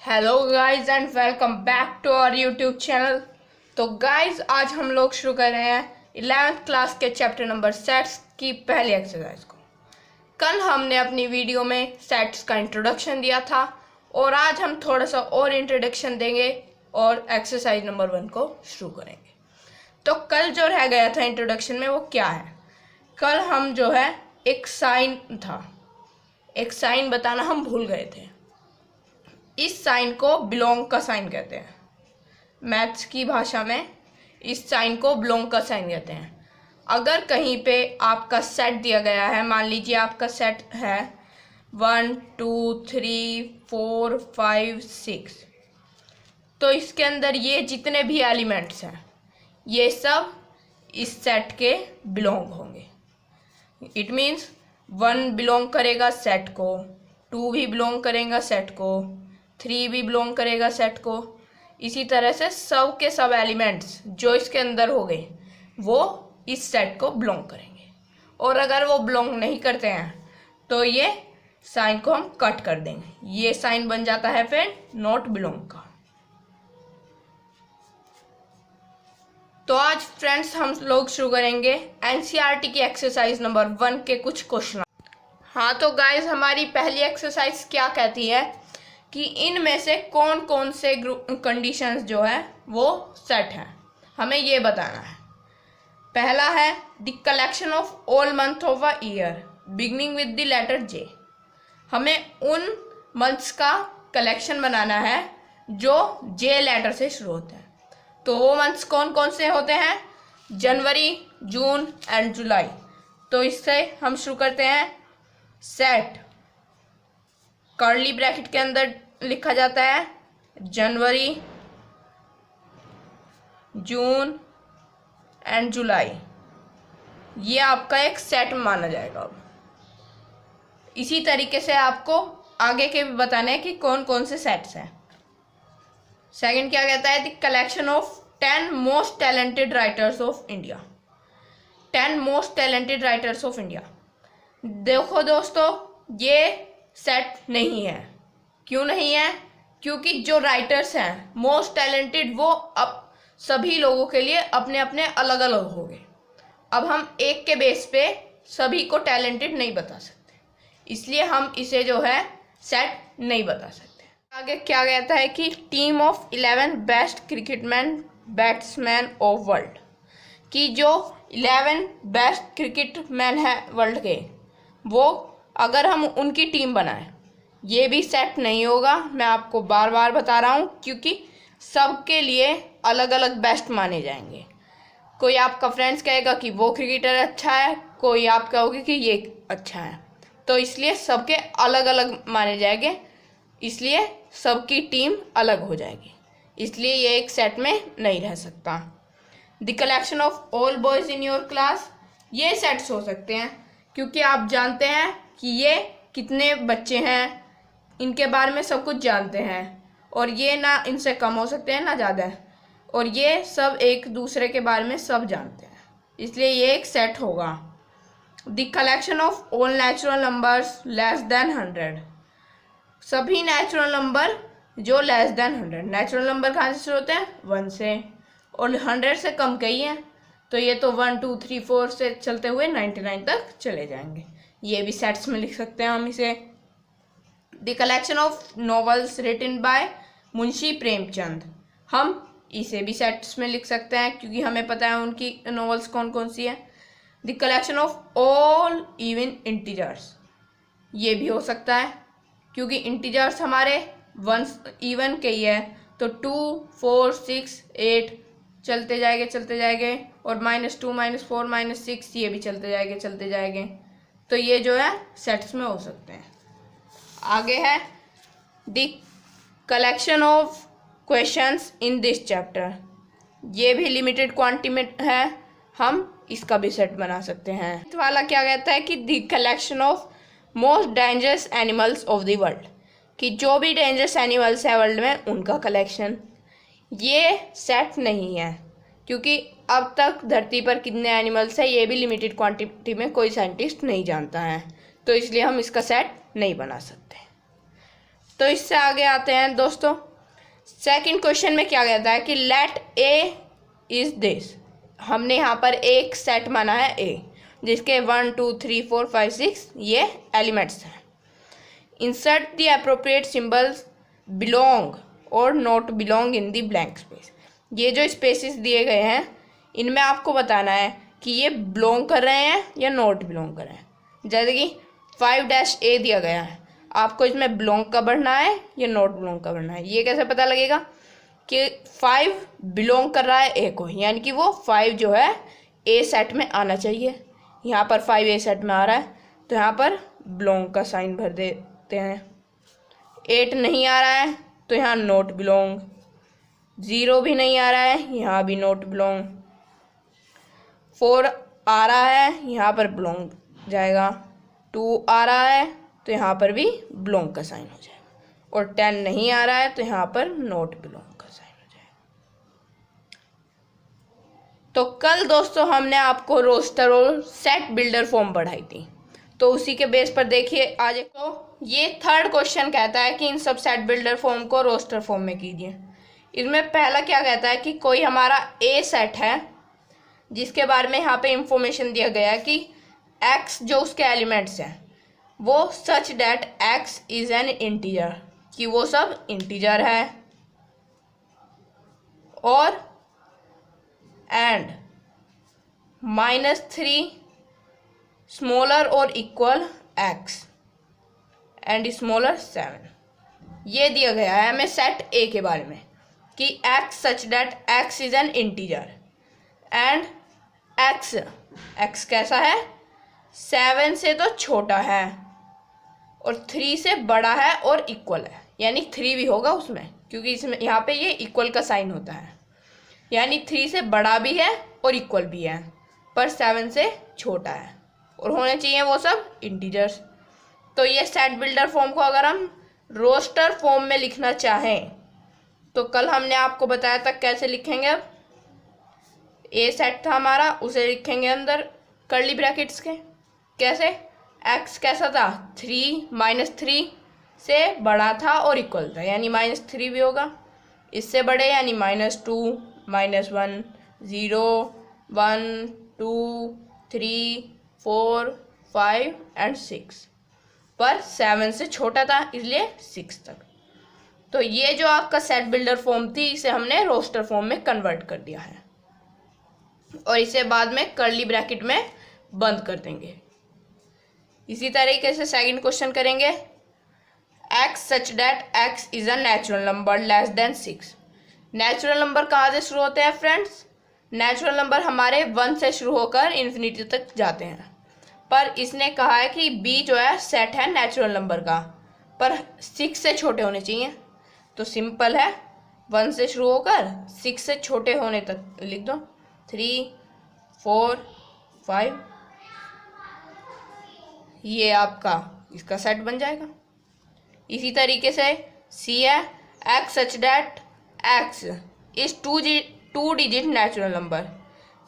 Hello guys and welcome back to our YouTube channel. तो guys आज हम लोग शुरू कर रहे हैं 11th क्लास के चैप्टर नंबर सेट्स की पहली एक्सरसाइज को। कल हमने अपनी वीडियो में सेट्स का इंट्रोडक्शन दिया था और आज हम थोड़ा सा और इंट्रोडक्शन देंगे और एक्सरसाइज नंबर 1 को शुरू करेंगे। तो कल जो रह गया था इंट्रोडक्शन में वो क्या है, कल हम जो है एक साइन था, एक साइन बताना हम भूल गए थे। इस साइन को बिलोंग का साइन कहते हैं। मैथ्स की भाषा में इस साइन को बिलोंग का साइन कहते हैं। अगर कहीं पे आपका सेट दिया गया है, मान लीजिए आपका सेट है 1 2 3 4 5 6, तो इसके अंदर ये जितने भी एलिमेंट्स हैं ये सब इस सेट के बिलोंग होंगे। इट मीन्स 1 बिलोंग करेगा सेट को, 2 भी बिलोंग करेगा सेट को, 3 भी बिलोंग करेगा सेट को। इसी तरह से सब के सब एलिमेंट्स जो इसके अंदर हो गए वो इस सेट को बिलोंग करेंगे। और अगर वो बिलोंग नहीं करते हैं तो ये साइन को हम कट कर देंगे, ये साइन बन जाता है फिर नॉट बिलोंग का। तो आज फ्रेंड्स हम लोग शुरू करेंगे एनसीईआरटी की एक्सरसाइज नंबर 1 के कुछ क्वेश्चन। हाँ तो गाइस हमारी पहली एक्सरसाइज क्या कहती है कि इनमें से कौन कौन से कंडीशंस जो है वो सेट है, हमें ये बताना है। पहला है the collection of all month of a year beginning with the letter J. हमें उन मंथ्स का कलेक्शन बनाना है जो जे लेटर से शुरू होते हैं। तो वो मंथ्स कौन कौन से होते हैं? जनवरी, जून एंड जुलाई। तो इससे हम शुरू करते हैं। सेट कर्ली ब्रैकेट के अंदर लिखा जाता है जनवरी, जून एंड जुलाई, ये आपका एक सेट माना जाएगा। अब इसी तरीके से आपको आगे के भी बताने हैं कि कौन कौन से सेट्स हैं। सेकंड क्या कहता है? The collection of 10 most talented writers of India. 10 most talented writers of India. देखो दोस्तों ये सेट नहीं है। क्यों नहीं है? क्योंकि जो राइटर्स हैं मोस्ट टैलेंटेड वो अब सभी लोगों के लिए अपने अपने अलग अलग हो गए। अब हम एक के बेस पे सभी को टैलेंटेड नहीं बता सकते, इसलिए हम इसे जो है सेट नहीं बता सकते। आगे क्या कहता है कि team of 11 best cricket man batsman of world, कि जो 11 बेस्ट क्रिकेटमैन है वर्ल्ड के वो अगर हम उनकी टीम बनाएं, ये भी सेट नहीं होगा। मैं आपको बार बार बता रहा हूँ क्योंकि सबके लिए अलग अलग बेस्ट माने जाएंगे। कोई आपका फ्रेंड्स कहेगा कि वो क्रिकेटर अच्छा है, कोई आप कहोगे कि ये अच्छा है, तो इसलिए सबके अलग अलग माने जाएंगे, इसलिए सबकी टीम अलग हो जाएगी, इसलिए ये एक सेट में नहीं रह सकता। The collection of all boys in your class, ये सेट्स हो सकते हैं क्योंकि आप जानते हैं कि ये कितने बच्चे हैं, इनके बारे में सब कुछ जानते हैं, और ये ना इनसे कम हो सकते हैं ना ज़्यादा, और ये सब एक दूसरे के बारे में सब जानते हैं, इसलिए ये एक सेट होगा। The collection of all natural numbers less than 100, सभी नेचुरल नंबर जो लेस देन 100, नेचुरल नंबर कहाँ से शुरू होते हैं? 1 से, और 100 से कम कई हैं, तो ये तो 1 2 3 4 से चलते हुए 99 तक चले जाएंगे, ये भी सेट्स में लिख सकते हैं हम इसे। The collection of novels written by Munshi Premchand, हम इसे भी सेट्स में लिख सकते हैं क्योंकि हमें पता है उनकी नॉवेल्स कौन कौन सी है। The collection of all even integers, ये भी हो सकता है क्योंकि इंटीजर्स हमारे 1 इवन के ही है, तो 2 4 6 8 चलते जाएंगे, और -2 -4 -6 ये भी चलते जाएंगे, तो ये जो है सेट्स में हो सकते हैं। आगे है the collection of questions in this chapter, ये भी लिमिटेड क्वांटिटी में है, हम इसका भी सेट बना सकते हैं। इस वाला क्या कहता है कि the collection of most dangerous animals of the world, कि जो भी डेंजरस एनिमल्स है वर्ल्ड में उनका कलेक्शन, ये सेट नहीं है क्योंकि अब तक धरती पर कितने एनिमल्स है ये भी लिमिटेड क्वांटिटी में कोई साइंटिस्ट नहीं जानता है, तो इसलिए हम इसका सेट नहीं बना सकते। तो इससे आगे आते हैं दोस्तों। सेकंड क्वेश्चन में क्या कहता है कि लेट ए इज दिस। हमने यहाँ पर एक सेट माना है ए, जिसके 1 2 3 4 5 6 ये एलिमेंट्स हैं। Insert the appropriate symbols belong और not belong in the blank space. ये जो स्पेसेस दिए गए हैं इनमें आपको बताना है कि ये बिलोंग कर रहे हैं या नॉट बिलोंग कर रहे हैं। जैसे कि 5-A दिया गया है, आपको इसमें बिलोंग का भरना है या नॉट बिलोंग का भरना है। ये कैसे पता लगेगा कि 5 बिलोंग कर रहा है ए को, यानी कि वो 5 जो है ए सेट में आना चाहिए। यहाँ पर 5 ए सेट में आ रहा है तो यहाँ पर बिलोंग का साइन भर देते हैं। 8 नहीं आ रहा है तो यहाँ नॉट बिलोंग। 0 भी नहीं आ रहा है, यहाँ भी नॉट बिलोंग। 4 आ रहा है, यहाँ पर बिलोंग जाएगा। 2 आ रहा है तो यहाँ पर भी बिलोंग का साइन हो जाएगा। और 10 नहीं आ रहा है तो यहाँ पर नॉट बिलोंग का साइन हो जाएगा। तो कल दोस्तों हमने आपको रोस्टर और सेट बिल्डर फॉर्म पढ़ाई थी, तो उसी के बेस पर देखिए आज। तो ये थर्ड क्वेश्चन कहता है कि इन सब सेट बिल्डर फॉर्म को रोस्टर फॉर्म में कीजिए। इसमें पहला क्या कहता है कि कोई हमारा ए सेट है जिसके बारे में यहाँ पे इंफॉर्मेशन दिया गया है कि एक्स जो उसके एलिमेंट्स हैं वो सच that X is an integer, कि वो सब इंटीजर है। और एंड -3 स्मॉलर और इक्वल एक्स एंड स्मॉलर 7। ये दिया गया है हमें सेट ए के बारे में कि x such that X is an integer and x कैसा है, 7 से तो छोटा है और 3 से बड़ा है और इक्वल है, यानी 3 भी होगा उसमें, क्योंकि इसमें यहाँ पे ये इक्वल का साइन होता है। यानी 3 से बड़ा भी है और इक्वल भी है, पर 7 से छोटा है और होने चाहिए वो सब इंटीजर्स। तो ये सेट बिल्डर फॉर्म को अगर हम रोस्टर फॉर्म में लिखना चाहें तो कल हमने आपको बताया था कैसे लिखेंगे। अब ए सेट था हमारा, उसे लिखेंगे अंदर कर्ली ब्रैकेट्स के। कैसे, एक्स कैसा था, 3 से बड़ा था और इक्वल था, यानी -3 भी होगा। इससे बड़े यानी -2 -1 0 1 2 3 4 5 एंड 6, पर 7 से छोटा था इसलिए 6 तक। तो ये जो आपका सेट बिल्डर फॉर्म थी इसे हमने रोस्टर फॉर्म में कन्वर्ट कर दिया है और इसे बाद में कर्ली ब्रैकेट में बंद कर देंगे। इसी तरीके से सेकंड क्वेश्चन करेंगे। X such that X is a natural number less than 6। Natural number कहाँ से शुरू होते हैं फ्रेंड्स? नेचुरल नंबर हमारे 1 से शुरू होकर इन्फिनिटी तक जाते हैं, पर इसने कहा है कि बी जो है सेट है नेचुरल नंबर का, पर 6 से छोटे होने चाहिए। तो सिंपल है, 1 से शुरू होकर 6 से छोटे होने तक लिख दो। 3 4 5, ये आपका इसका सेट बन जाएगा। इसी तरीके से सी है, X such that X is 2 digit natural number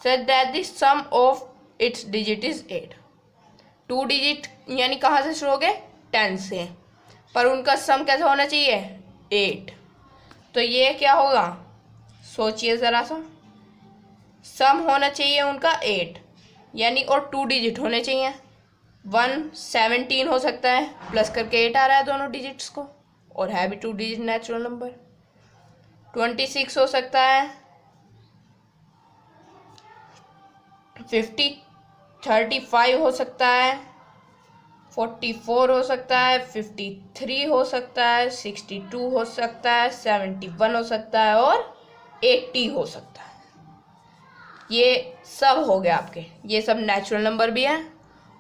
such that the sum of its digit is 8। 2 digit यानी कहाँ से शुरू हो गए, 10 से, पर उनका सम कैसे होना चाहिए, 8। तो ये क्या होगा, सोचिए ज़रा सा, सम होना चाहिए उनका 8, यानी और 2 डिजिट होने चाहिए। 117 हो सकता है, प्लस करके 8 आ रहा है दोनों डिजिट्स को, और है भी 2 डिजिट नेचुरल नंबर। 26 हो सकता है, 35 हो सकता है, 44 हो सकता है, 53 हो सकता है, 62 हो सकता है, 71 हो सकता है और 80 हो सकता है। ये सब हो गया आपके, ये सब नेचुरल नंबर भी है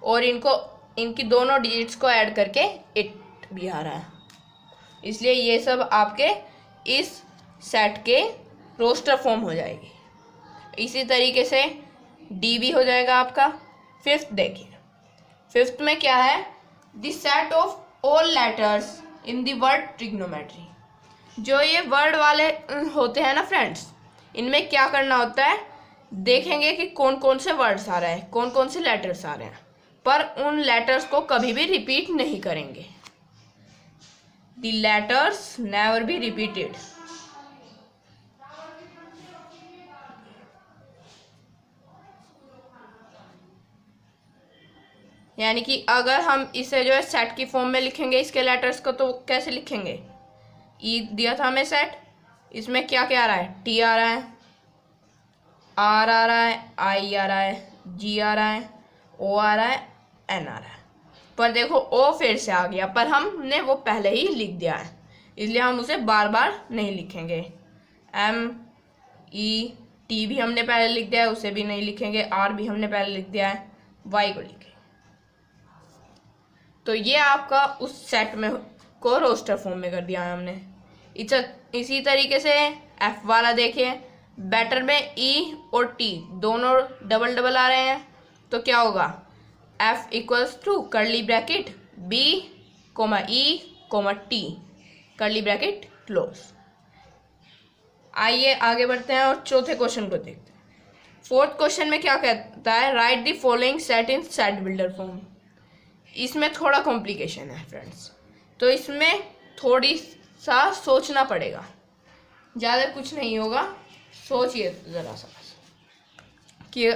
और इनकी दोनों डिजिट्स को ऐड करके 8 भी आ रहा है, इसलिए ये सब आपके इस सेट के रोस्टर फॉर्म हो जाएगी। इसी तरीके से डी भी हो जाएगा आपका। फिफ्थ देखिए, फिफ्थ में क्या है, the set of all letters in the word trigonometry. जो ये वर्ड वाले होते हैं ना फ्रेंड्स, इनमें क्या करना होता है, देखेंगे कि कौन कौन से वर्ड्स आ रहे हैं, कौन कौन से लेटर्स आ रहे हैं, पर उन लेटर्स को कभी भी रिपीट नहीं करेंगे। The letters never be repeated. यानी कि अगर हम इसे जो है सेट की फॉर्म में लिखेंगे इसके लेटर्स को, तो कैसे लिखेंगे? ई दिया था हमें सेट, इसमें क्या क्या आ रहा है? टी आ रहा है, आर आ रहा है, आई आ रहा है, जी आ रहा है, ओ आ रहा है, एन आ रहा है। पर देखो ओ फिर से आ गया, पर हमने वो पहले ही लिख दिया है, इसलिए हम उसे बार बार नहीं लिखेंगे। एम ई टी भी हमने पहले लिख दिया है, उसे भी नहीं लिखेंगे। आर भी हमने पहले लिख दिया है, वाई को लिखेंगे। तो ये आपका उस सेट में को रोस्टर फॉर्म में कर दिया है हमने। इसी तरीके से एफ वाला देखिए, बैटर में ई और टी दोनों डबल डबल आ रहे हैं, तो क्या होगा? F equals to curly bracket B comma E comma T curly bracket close. आइए आगे बढ़ते हैं और चौथे क्वेश्चन को देखते हैं। फोर्थ क्वेश्चन में क्या कहता है? Right the following set in set builder form. इसमें थोड़ा कॉम्प्लिकेशन है फ्रेंड्स, तो इसमें थोड़ी सा सोचना पड़ेगा, ज़्यादा कुछ नहीं होगा। सोचिए ज़रा सा कि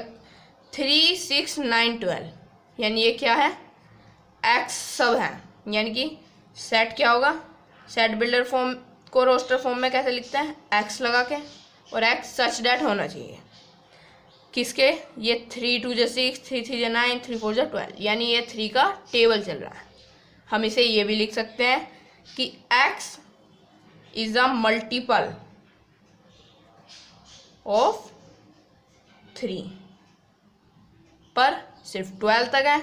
3, 6, 9, 12 यानी ये क्या है? एक्स सब है, यानी कि सेट क्या होगा? सेट बिल्डर फॉर्म को रोस्टर फॉर्म में कैसे लिखते हैं? एक्स लगा के, और एक्स सच डैट होना चाहिए किसके? ये 3 2 6, 3 3 9, 3 4 12, यानी ये 3 का टेबल चल रहा है। हम इसे ये भी लिख सकते हैं कि x is a multiple of 3, पर सिर्फ 12 तक है,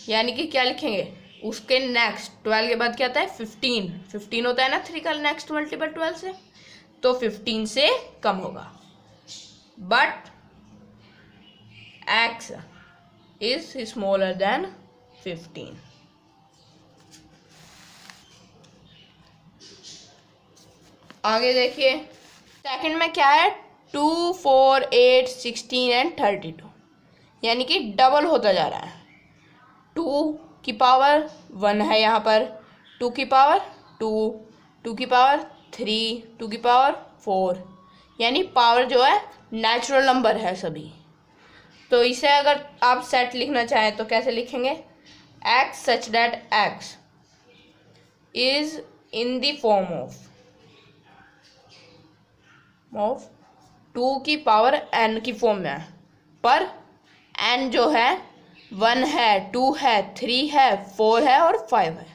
यानी कि क्या लिखेंगे? उसके नेक्स्ट 12 के बाद क्या आता है? 15 होता है ना 3 का नेक्स्ट मल्टीपल 12 से, तो 15 से कम होगा। But x is smaller than 15। आगे देखिए सेकंड में क्या है? 2, 4, 8, 16 एंड 32, यानी कि डबल होता जा रहा है। 2 की पावर 1 है यहाँ पर, 2 की पावर 2, 2 की पावर 3, 2 की पावर 4, यानी पावर जो है नेचुरल नंबर है सभी। तो इसे अगर आप सेट लिखना चाहें तो कैसे लिखेंगे? x such that x is in the form of 2 की पावर n की फॉर्म में है, पर n जो है 1 है, 2 है, 3 है, 4 है और 5 है,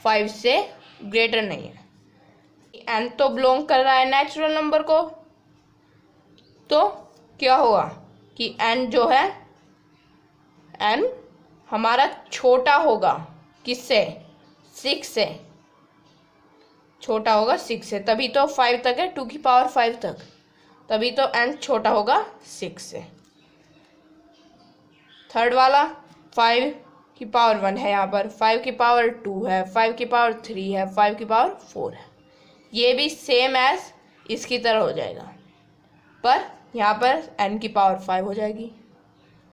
5 से ग्रेटर नहीं है। n तो बिलोंग कर रहा है नेचुरल नंबर को, तो क्या होगा कि n जो है n हमारा छोटा होगा किससे? 6 से छोटा होगा, 6 से, तभी तो 5 तक है, 2 की पावर 5 तक, तभी तो n छोटा होगा 6 से। थर्ड वाला 5 की पावर 1 है यहाँ पर, 5 की पावर 2 है, 5 की पावर 3 है, 5 की पावर 4 है, ये भी सेम एज इसकी तरह हो जाएगा, पर यहाँ पर n की पावर 5 हो जाएगी।